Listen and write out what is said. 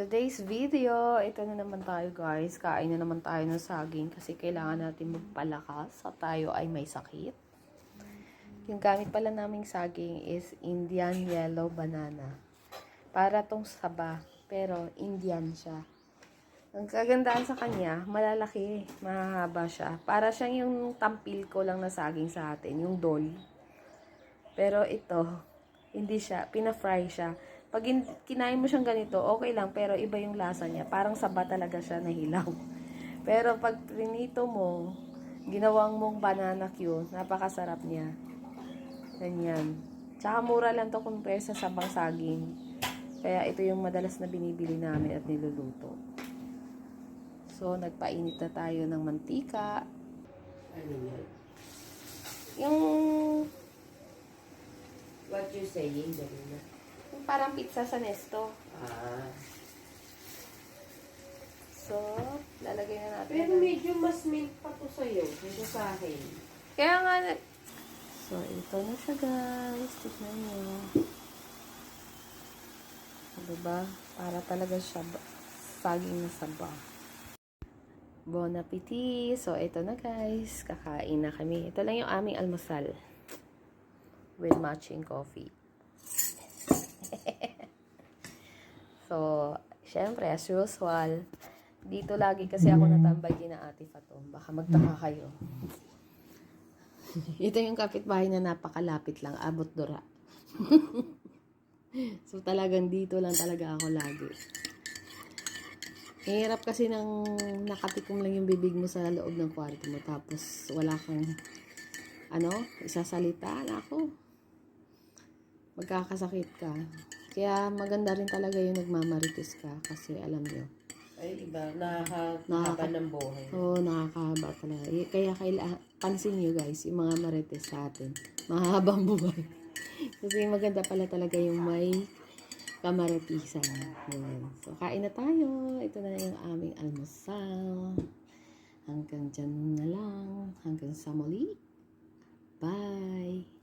today's video, ito na naman tayo guys. Kain na naman tayo ng saging kasi kailangan natin magpalakas sa tayo ay may sakit. Yung gamit pala naming saging is Indian yellow banana. Para tong saba, pero Indian siya. Ang kagandaan sa kanya, malalaki, mahaba siya. Para siyang yung tampil ko lang na saging sa atin, yung dol. Pero ito, hindi siya, pina-fry siya. Pag kinain mo siyang ganito, okay lang, pero iba yung lasa niya. Parang saba talaga siya na hilaw. Pero pag prinito mo, ginawang mong banana cue, napakasarap niya. Ganyan. Tsaka mura lang to compare sa sabang saging. Kaya ito yung madalas na binibili namin at niluluto. So, nagpainit na tayo ng mantika. Ano yun? Yung What you saying, Darina? parang pizza sa Nesto. Ah. So, lalagay na natin. Pero medyo mas mint pa to sa'yo kaysa sa akin. Kaya nga, so, ito na siya guys. Tignan nyo. Diba? Para talaga siya saging na saba. Bon appetit! So, ito na guys. Kakain na kami. Ito lang yung aming almusal. With matching coffee. So, syempre, as usual, dito lagi kasi ako natambay din na Ate Fatom. Baka magtaka kayo. Ito yung kapitbahay na napakalapit lang, abot dura. So, talagang dito lang talaga ako lagi. Hirap kasi nang nakatikom lang yung bibig mo sa loob ng kwarto mo, tapos wala kang, isasalita. Ako, magkakasakit ka. Kaya maganda rin talaga yung nagmamarites ka kasi alam nyo. Ay, iba. Nakakahaba ng buhay. Oo, nakakahaba talaga. Kaya pansin nyo guys, yung mga marites sa atin, mahabang buhay. Kasi maganda pala talaga yung may kamaratisan. Yan. So, kain na tayo. Ito na yung aming almusal. Hanggang dyan na lang. Hanggang sa muli. Bye!